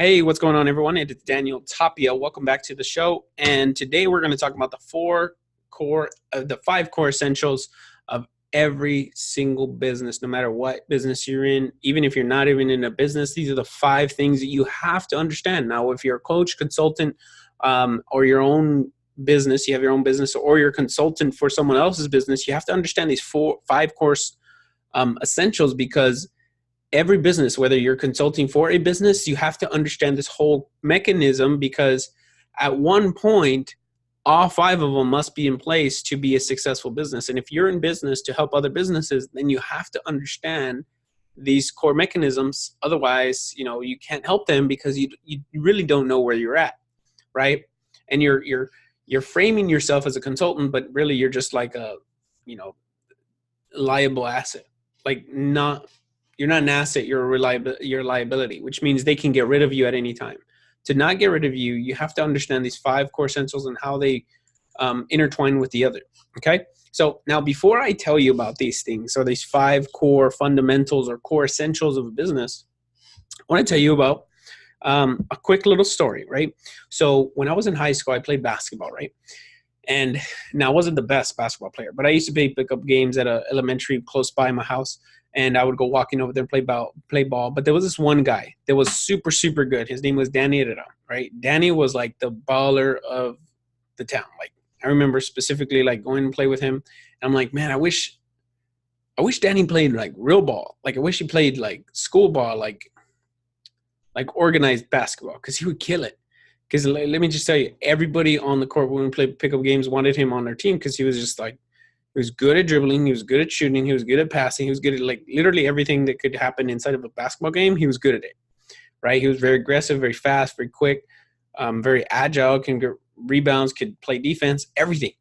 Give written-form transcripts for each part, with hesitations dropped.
Hey, what's going on, everyone? It is Daniel Tapia. Welcome back to the show. And today we're going to talk about the five core essentials of every single business, no matter what business you're in. Even if you're not even in a business, these are the five things that you have to understand. Now, if you're a coach, consultant, or your own business, you have your own business, or you're a consultant for someone else's business, you have to understand these five core essentials, because every business, whether you're consulting for a business, you have to understand this whole mechanism, because at one point, all five of them must be in place to be a successful business. And if you're in business to help other businesses, then you have to understand these core mechanisms. Otherwise, you can't help them, because you really don't know where you're at, right? And you're framing yourself as a consultant, but really you're just like a, liable asset. You're not an asset, you're a liability, which means they can get rid of you at any time. To not get rid of you, you have to understand these five core essentials and how they intertwine with the other. Okay? So now, before I tell you about these things, or these five core fundamentals or core essentials of a business, I want to tell you about a quick little story, right? So when I was in high school, I played basketball, right? And now I wasn't the best basketball player, but I used to pick up games at an elementary close by my house. And I would go walking over there and play ball. But there was this one guy that was super, super good. His name was Danny, right? Danny was like the baller of the town. Like, I remember specifically like going and play with him. And I'm like, man, I wish Danny played like real ball. Like, I wish he played like school ball, like organized basketball, because he would kill it. Because let me just tell you, everybody on the court when we played pickup games wanted him on their team, because he was just like, he was good at dribbling. He was good at shooting. He was good at passing. He was good at like literally everything that could happen inside of a basketball game. He was good at it, right? He was very aggressive, very fast, very quick, very agile, can get rebounds, could play defense, everything.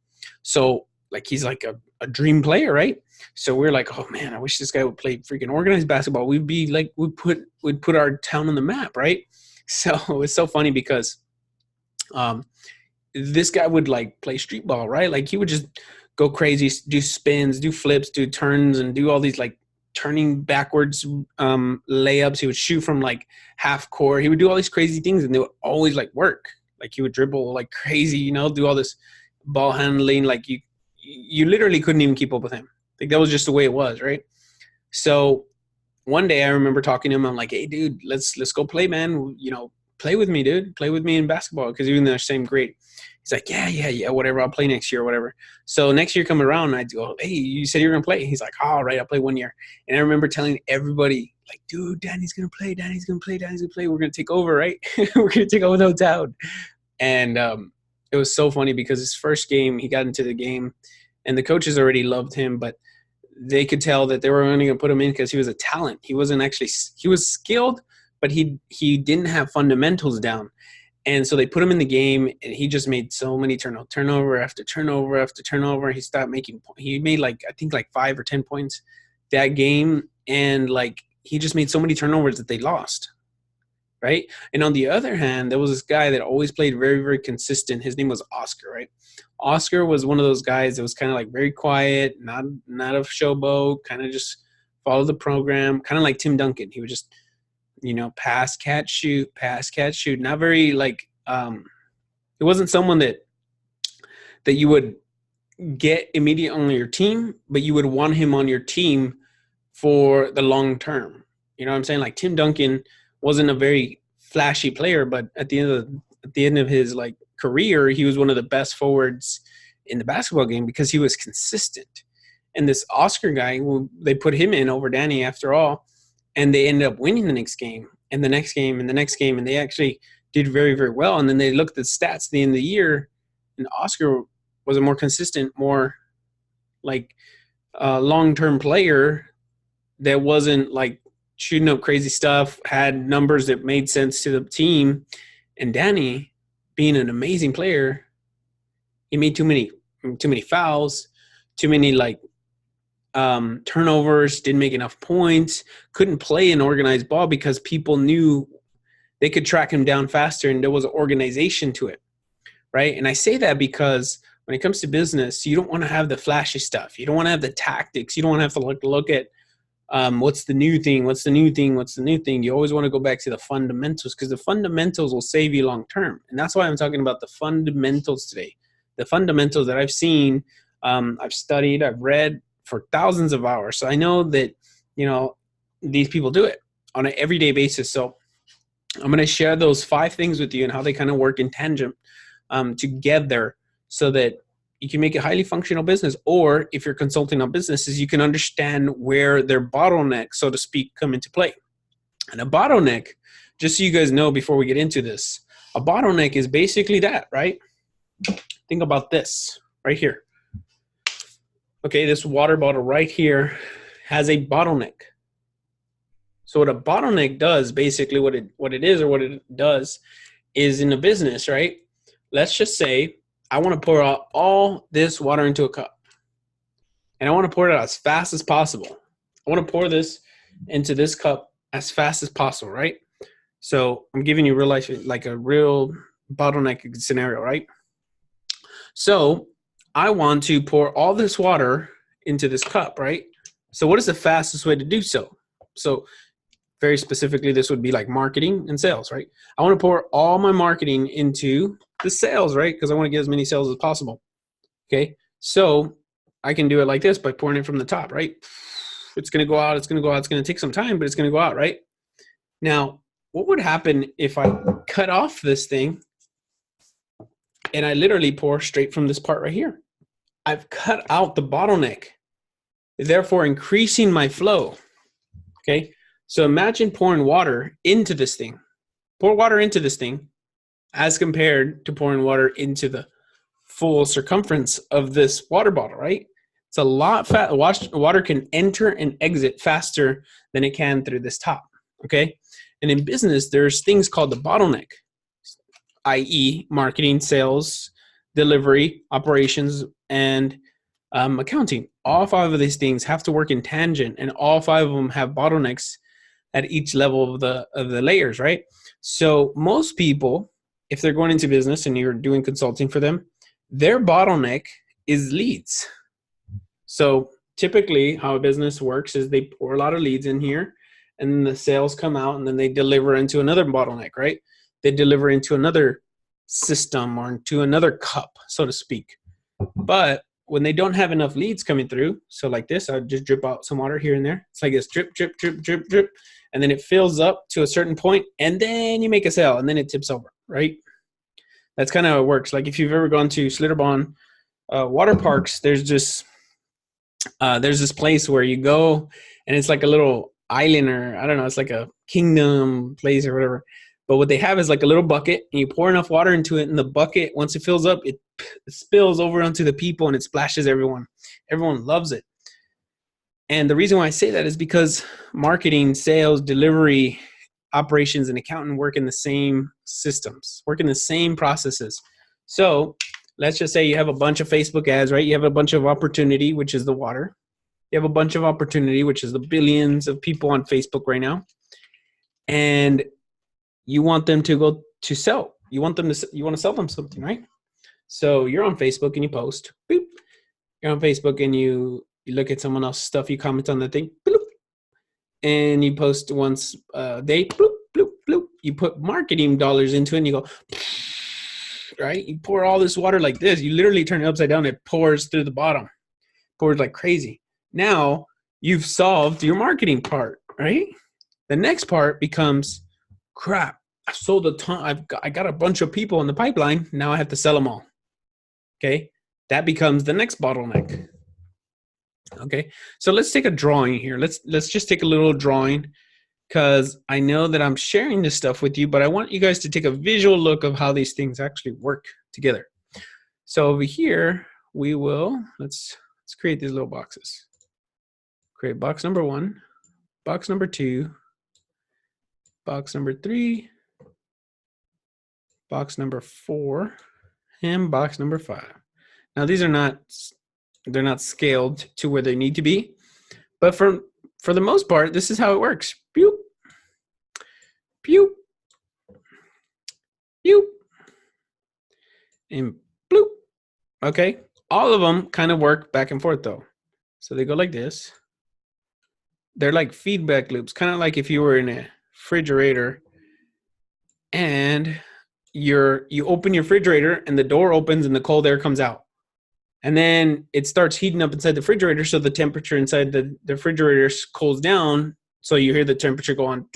So like, he's like a dream player, right? So we're like, oh man, I wish this guy would play freaking organized basketball. We'd be like, we'd put our town on the map, right? So it's so funny because this guy would like play street ball, right? Like, he would just go crazy, do spins, do flips, do turns, and do all these like turning backwards layups. He would shoot from like half court. He would do all these crazy things, and they would always like work. Like, he would dribble like crazy, do all this ball handling. Like, you literally couldn't even keep up with him. Like, that was just the way it was, right? So one day I remember talking to him. I'm like, hey, dude, let's go play, man. Play with me, dude. Play with me in basketball, because even in the same grade. He's like, yeah, whatever. I'll play next year or whatever. So next year coming around, I go, hey, you said you're going to play. He's like, all right, I'll play 1 year. And I remember telling everybody, like, dude, Danny's going to play. We're going to take over, right? We're going to take over the town. And it was so funny, because his first game, he got into the game, and the coaches already loved him, but they could tell that they were only going to put him in because he was a talent. He was skilled, but he didn't have fundamentals down. And so they put him in the game, and he just made so many turnover after turnover after turnover. He made like, I think like 5 or 10 points that game. And like, he just made so many turnovers that they lost. Right. And on the other hand, there was this guy that always played very, very consistent. His name was Oscar, right? Oscar was one of those guys that was kind of like very quiet, not a showboat, kind of just follow the program, kind of like Tim Duncan. He would just, pass, catch, shoot, pass, catch, shoot. Not very like, it wasn't someone that you would get immediately on your team, but you would want him on your team for the long term. You know what I'm saying? Like, Tim Duncan wasn't a very flashy player, but at the end of his like career, he was one of the best forwards in the basketball game, because he was consistent. And this Oscar guy, they put him in over Danny after all, and they ended up winning the next game and the next game and the next game. And they actually did very, very well. And then they looked at the stats at the end of the year, and Oscar was a more consistent, more like long-term player that wasn't like shooting up crazy stuff, had numbers that made sense to the team. And Danny, being an amazing player, he made too many fouls, too many like turnovers, didn't make enough points, couldn't play an organized ball, because people knew they could track him down faster, and there was an organization to it, right? And I say that because when it comes to business, you don't want to have the flashy stuff. You don't want to have the tactics. You don't want to have to look at What's the new thing? What's the new thing? What's the new thing? You always want to go back to the fundamentals, because the fundamentals will save you long term. And that's why I'm talking about the fundamentals today. The fundamentals that I've seen, I've studied, I've read for thousands of hours. So I know that, these people do it on an everyday basis. So I'm going to share those 5 things with you and how they kind of work in tangent together, so that you can make a highly functional business. Or if you're consulting on businesses, you can understand where their bottlenecks, so to speak, come into play. And a bottleneck, just so you guys know before we get into this, a bottleneck is basically that, right? Think about this right here. Okay, this water bottle right here has a bottleneck. So what a bottleneck does, basically what it does is, in a business, right? Let's just say I want to pour out all this water into a cup, and I want to pour it out as fast as possible. I want to pour this into this cup as fast as possible, right? So I'm giving you real life, like a real bottleneck scenario, right? So I want to pour all this water into this cup, right? So what is the fastest way to do so? So very specifically, this would be like marketing and sales, right? I want to pour all my marketing into the sales, right? Because I want to get as many sales as possible. Okay, so I can do it like this by pouring it from the top, right? It's going to go out, it's going to go out, it's going to take some time, but it's going to go out, right? Now, what would happen if I cut off this thing and I literally pour straight from this part right here? I've cut out the bottleneck, therefore increasing my flow. Okay, so imagine pouring water into this thing. Pour water into this thing as compared to pouring water into the full circumference of this water bottle, right? It's a lot fast. Water can enter and exit faster than it can through this top, okay? And in business, there's things called the bottleneck, i.e. marketing, sales, delivery, operations, and accounting. All 5 of these things have to work in tangent, and all 5 of them have bottlenecks at each level of the layers, right? So most people, if they're going into business and you're doing consulting for them, their bottleneck is leads. So typically how a business works is they pour a lot of leads in here, and then the sales come out, and then they deliver into another bottleneck, right? They deliver into another system or into another cup, so to speak. But when they don't have enough leads coming through, so like this, I would just drip out some water here and there. It's like this, drip, drip, drip, drip, drip. And then it fills up to a certain point, and then you make a sale, and then it tips over, right? That's kind of how it works. Like if you've ever gone to Schlitterbahn water parks, there's this place where you go, and it's like a little island, or I don't know, it's like a kingdom place or whatever. But what they have is like a little bucket, and you pour enough water into it, and the bucket, once it fills up, it spills over onto the people, and it splashes everyone. Everyone loves it. And the reason why I say that is because marketing, sales, delivery, operations, and accounting work in the same systems, work in the same processes. So let's just say you have a bunch of Facebook ads, right? You have a bunch of opportunity, which is the water. You have a bunch of opportunity, which is the billions of people on Facebook right now. And you want them to go to sell. You want to sell them something, right? So you're on Facebook and you post. Boop. You're on Facebook and you look at someone else's stuff. You comment on the thing. Bloop. And you post once a day. Bloop, bloop, bloop. You put marketing dollars into it and you go, right? You pour all this water like this. You literally turn it upside down. It pours through the bottom. Pours like crazy. Now you've solved your marketing part, right? The next part becomes, crap, I sold a ton. I got a bunch of people in the pipeline. Now I have to sell them all. Okay. That becomes the next bottleneck. Okay. So let's take a drawing here. Let's just take a little drawing, because I know that I'm sharing this stuff with you, but I want you guys to take a visual look of how these things actually work together. So over here, we will, let's create these little boxes. Create box number 1, box number 2, box number 3, box number 4, and box number 5. Now these are they're not scaled to where they need to be, but for the most part, this is how it works. Pew, pew, pew, and bloop. Okay, all of them kind of work back and forth though. So they go like this, they're like feedback loops, kind of like if you were in a refrigerator and you open your refrigerator and the door opens and the cold air comes out. And then it starts heating up inside the refrigerator, so the temperature inside the refrigerator cools down. So you hear the temperature go on,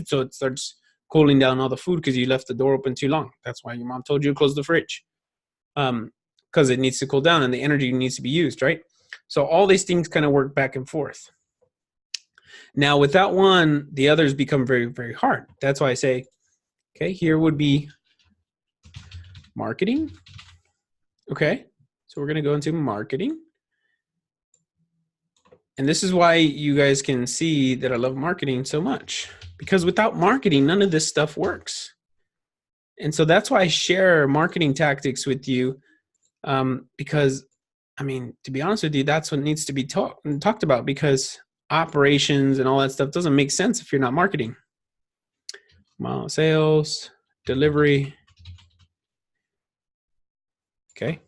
so it starts cooling down all the food because you left the door open too long. That's why your mom told you to close the fridge, because it needs to cool down and the energy needs to be used, right? So all these things kind of work back and forth. Now, without one, the others become very, very hard. That's why I say, okay, here would be marketing. Okay, so we're going to go into marketing. And this is why you guys can see that I love marketing so much, because without marketing, none of this stuff works. And so that's why I share marketing tactics with you, because, I mean, to be honest with you, that's what needs to be talked about, because operations and all that stuff doesn't make sense if you're not marketing. Sales, delivery. Okay.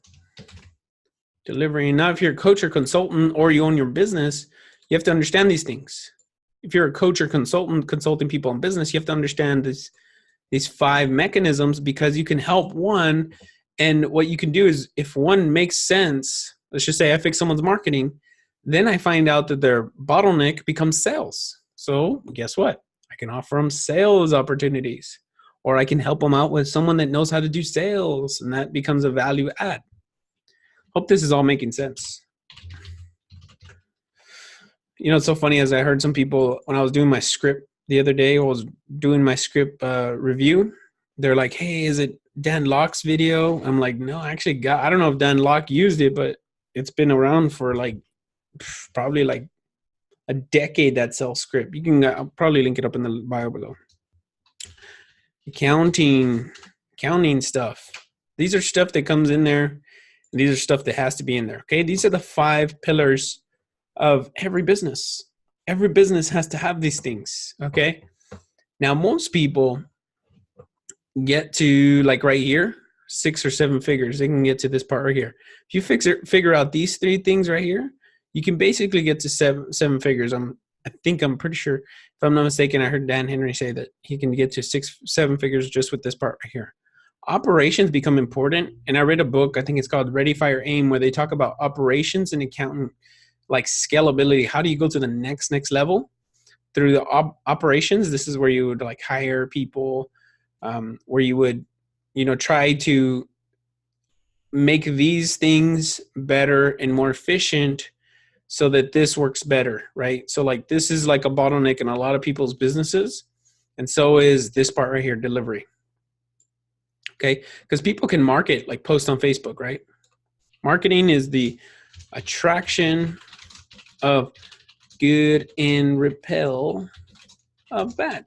Delivery. Now, if you're a coach or consultant or you own your business, you have to understand these things. If you're a coach or consultant consulting people in business, you have to understand these 5 mechanisms, because you can help one. And what you can do is, if one makes sense, let's just say I fix someone's marketing, then I find out that their bottleneck becomes sales. So guess what? I can offer them sales opportunities, or I can help them out with someone that knows how to do sales, and that becomes a value add. Hope this is all making sense. You know, it's so funny, as I heard some people, when I was doing my script the other day, I was doing my script review. They're like, hey, is it Dan Locke's video? I'm like, no, I actually I don't know if Dan Locke used it, but it's been around for like probably like a decade, that sales script. You can I'll probably link it up in the bio below. Accounting stuff. These are stuff that comes in there. These are stuff that has to be in there. Okay, these are the 5 pillars of every business. Every business has to have these things. Okay, now most people get to like right here, 6 or 7 figures. They can get to this part right here. If you figure out these 3 things right here, you can basically get to seven figures. I'm pretty sure, if I'm not mistaken, I heard Dan Henry say that he can get to 6-7 figures just with this part right here. Operations become important. And I read a book, I think it's called Ready, Fire, Aim, where they talk about operations and accounting, like scalability. How do you go to the next level through the operations? This is where you would like hire people, where you would, try to make these things better and more efficient so that this works better, right? So like this is like a bottleneck in a lot of people's businesses. And so is this part right here, delivery. Okay, because people can market, like post on Facebook, right? Marketing is the attraction of good and repel of bad.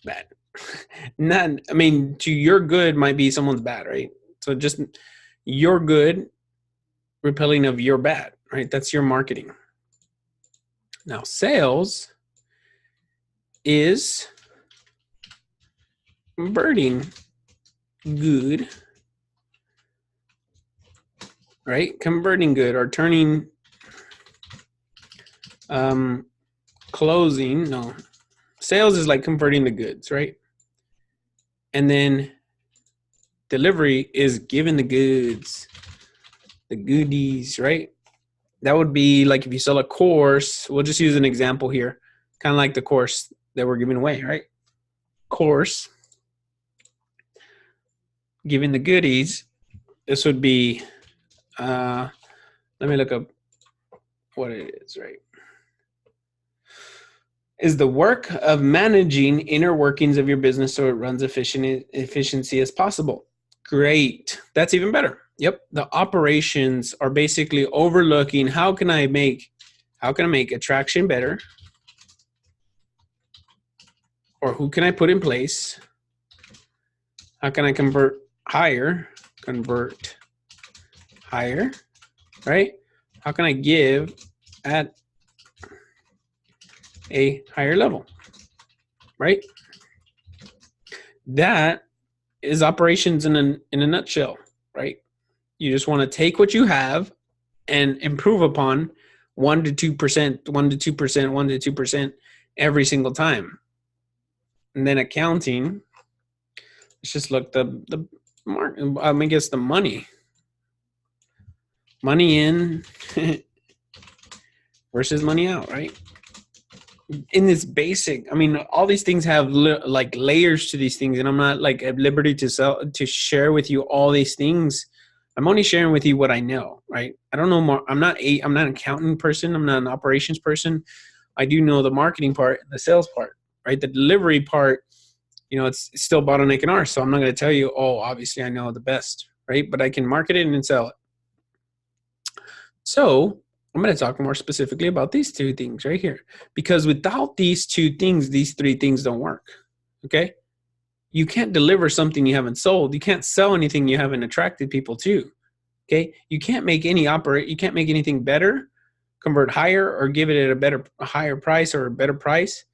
Bad. To your good might be someone's bad, right? So just your good repelling of your bad, right? That's your marketing. Now, sales is converting good, right? Converting good, or turning, closing. No, sales is like converting the goods, right? And then delivery is giving the goods, the goodies, right? That would be like if you sell a course. We'll just use an example here, kind of like the course that we're giving away, right? Course, giving the goodies. This would be, let me look up what it is, right? Is the work of managing inner workings of your business so it runs efficiency as possible. Great. That's even better. Yep. The operations are basically overlooking how can I make attraction better, or who can I put in place? How can I convert higher, right? How can I give at a higher level, right? That is operations in a nutshell, right? You just want to take what you have and improve upon 1 to 2%, 1 to 2%, 1 to 2% every single time. And then accounting, let's just look the market. I guess the money in versus money out, right? In this basic, I mean, all these things have like layers to these things, and I'm not like at liberty to share with you all these things. I'm only sharing with you what I know, right? I don't know more. I'm not an accounting person. I'm not an operations person. I do know the marketing part, the sales part, right? The delivery part, it's still bottleneck in ours. So I'm not going to tell you, oh, obviously I know the best, right? But I can market it and sell it. So I'm going to talk more specifically about these two things right here, because without these two things, these three things don't work. Okay. You can't deliver something you haven't sold. You can't sell anything you haven't attracted people to. Okay. You can't make you can't make anything better, convert higher, or give it at a higher price or a better price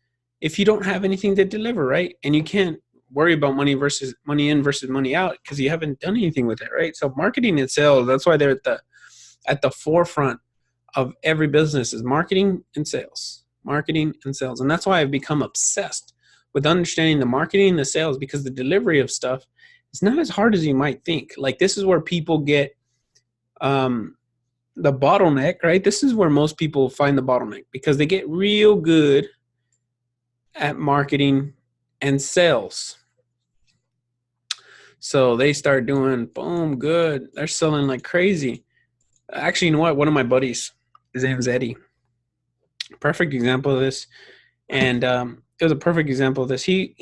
if you don't have anything to deliver, right? And you can't worry about money in versus money out because you haven't done anything with it, right? So marketing and sales, that's why they're at the forefront of every business, is marketing and sales. And that's why I've become obsessed with understanding the marketing and the sales, because the delivery of stuff is not as hard as you might think. Like, this is where people get the bottleneck, right? This is where most people find the bottleneck, because they get real good at marketing and sales. So they start doing, boom, good. They're selling like crazy. Actually, you know what? One of my buddies, his name is Eddie. Perfect example of this. And it was a perfect example of this. He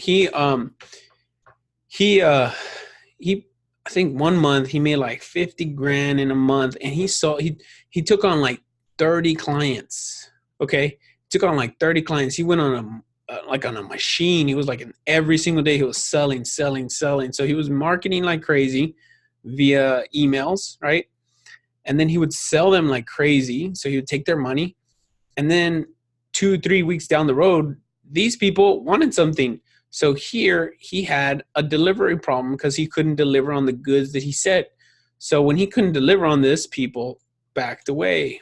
I think 1 month he made like 50 grand in a month, and he took on like 30 clients. Okay. He took on like 30 clients. He went on on a machine. He was like, every single day he was selling. So he was marketing like crazy via emails, right? And then he would sell them like crazy. So he would take their money. And then 2-3 weeks down the road, these people wanted something. So here he had a delivery problem because he couldn't deliver on the goods that he said. So when he couldn't deliver on this, people backed away.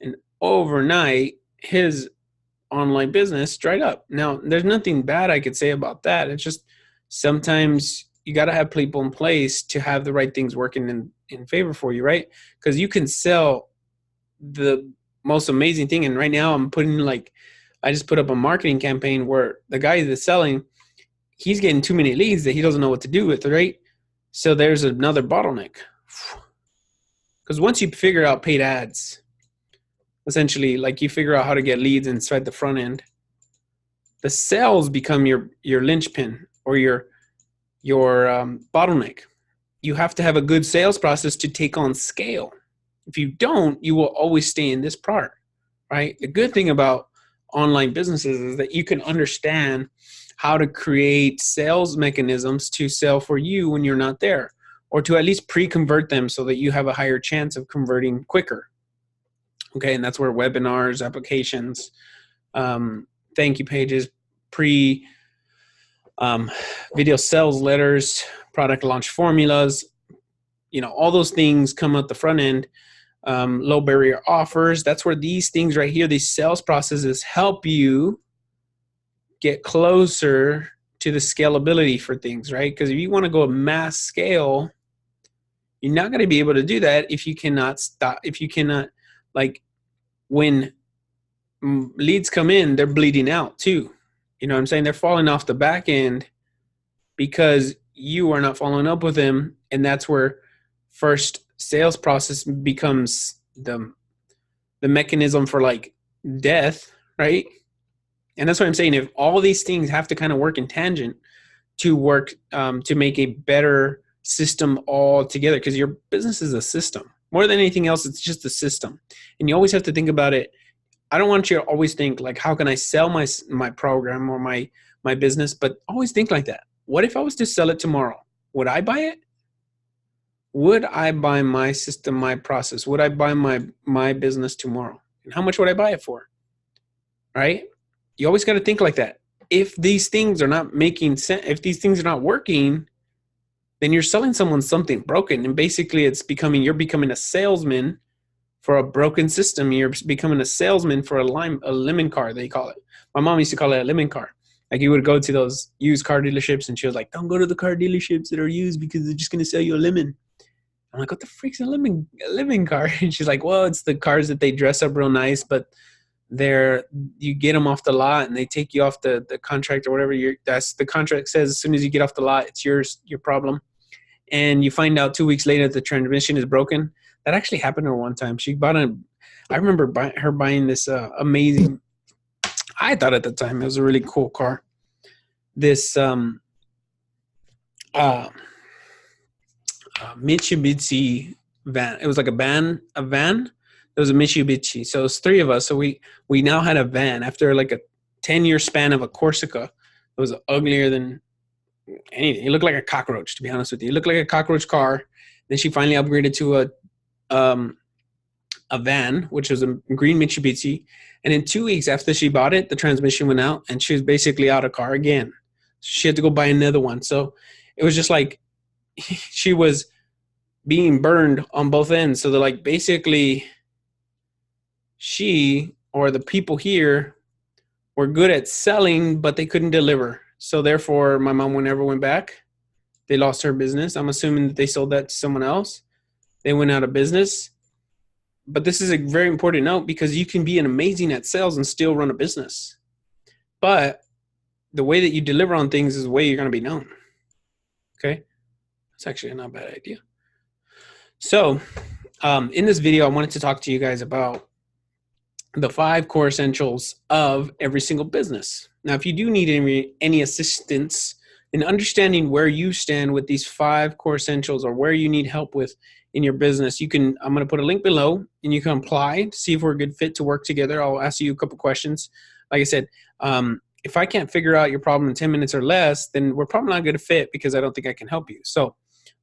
And overnight, his online business dried up. Now, there's nothing bad I could say about that. It's just sometimes you got to have people in place to have the right things working in favor for you, right? Because you can sell the most amazing thing. And right now I just put up a marketing campaign where the guy that's selling, he's getting too many leads that he doesn't know what to do with, right? So there's another bottleneck. Because once you figure out paid ads, essentially, like, you figure out how to get leads inside the front end, the sales become your linchpin or your bottleneck. You have to have a good sales process to take on scale. If you don't, you will always stay in this part, right? The good thing about online businesses is that you can understand how to create sales mechanisms to sell for you when you're not there, or to at least pre-convert them so that you have a higher chance of converting quicker. Okay, and that's where webinars, applications, thank you pages, video sales letters, product launch formulas, all those things come at the front end. Low barrier offers. That's where these things right here, these sales processes, help you get closer to the scalability for things, right? Because if you want to go mass scale, you're not going to be able to do that if you cannot like, when leads come in, they're bleeding out too. You know what I'm saying? They're falling off the back end because you are not following up with them. And that's where first sales process becomes the mechanism for like death, right? And that's what I'm saying. If all these things have to kind of work in tangent to work to make a better system all together, because your business is a system. More than anything else, it's just a system. And you always have to think about it. I don't want you to always think like, how can I sell my program or my business? But always think like that. What if I was to sell it tomorrow? Would I buy it? Would I buy my system, my process? Would I buy my business tomorrow? And how much would I buy it for? Right? You always got to think like that. If these things are not making sense, if these things are not working, then you're selling someone something broken. And basically you're becoming a salesman for a broken system. You're becoming a salesman for a lemon car, they call it. My mom used to call it a lemon car. Like you would go to those used car dealerships and she was like, don't go to the car dealerships that are used because they're just going to sell you a lemon. I'm like, what the freak's a lemon car? And she's like, well, it's the cars that they dress up real nice, but you get them off the lot and they take you off the contract or whatever. That's the contract says as soon as you get off the lot, it's your problem. And you find out 2 weeks later the transmission is broken. That actually happened to her one time. She bought I remember her buying this amazing, I thought at the time it was a really cool car. This Mitsubishi van. It was like a van. It was a Mitsubishi. So it was three of us. So we now had a van after like a 10-year span of a Corsica. It was uglier than anything. It looked like a cockroach, to be honest with you. It looked like a cockroach car. Then she finally upgraded to a van, which was a green Mitsubishi. And in 2 weeks after she bought it, the transmission went out and she was basically out of car again. She had to go buy another one. So it was just like she was being burned on both ends. So they're like, basically, she or the people here were good at selling, but they couldn't deliver. So therefore, my mom never went back. They lost her business. I'm assuming that they sold that to someone else. They went out of business. But this is a very important note because you can be amazing at sales and still run a business. But the way that you deliver on things is the way you're going to be known. Okay? That's actually not a bad idea. So in this video, I wanted to talk to you guys about the 5 core essentials of every single business. Now, if you do need any assistance in understanding where you stand with these 5 core essentials or where you need help with in your business, I'm going to put a link below and you can apply to see if we're a good fit to work together. I'll ask you a couple questions. Like I said, if I can't figure out your problem in 10 minutes or less, then we're probably not going to fit because I don't think I can help you. So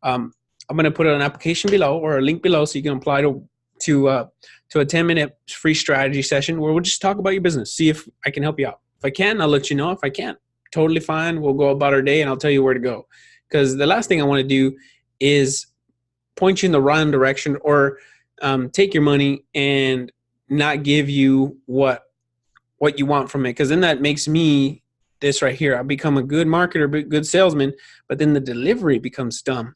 I'm going to put an application below or a link below so you can apply to a 10-minute free strategy session where we'll just talk about your business, see if I can help you out. If I can, I'll let you know. If I can't, totally fine. We'll go about our day and I'll tell you where to go. Because the last thing I want to do is point you in the wrong direction or take your money and not give you what you want from it. Because then that makes me this right here. I become a good marketer, good salesman, but then the delivery becomes dumb,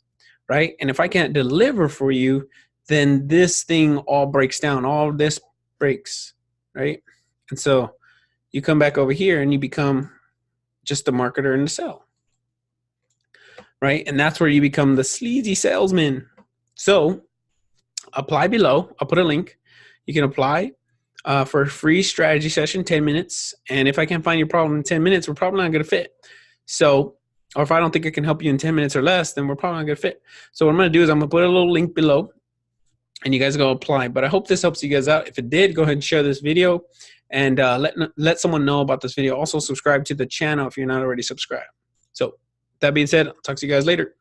right? And if I can't deliver for you, then this thing all breaks down. All this breaks, right? And so you come back over here and you become just a marketer in the sale, right? And that's where you become the sleazy salesman. So apply below. I'll put a link. You can apply for a free strategy session, 10 minutes. And if I can't find your problem in 10 minutes, we're probably not going to fit. So, or if I don't think I can help you in 10 minutes or less, then we're probably not going to fit. So what I'm going to do is I'm going to put a little link below and you guys go apply. But I hope this helps you guys out. If it did, go ahead and share this video and let someone know about this video. Also subscribe to the channel if you're not already subscribed. So that being said, I'll talk to you guys later.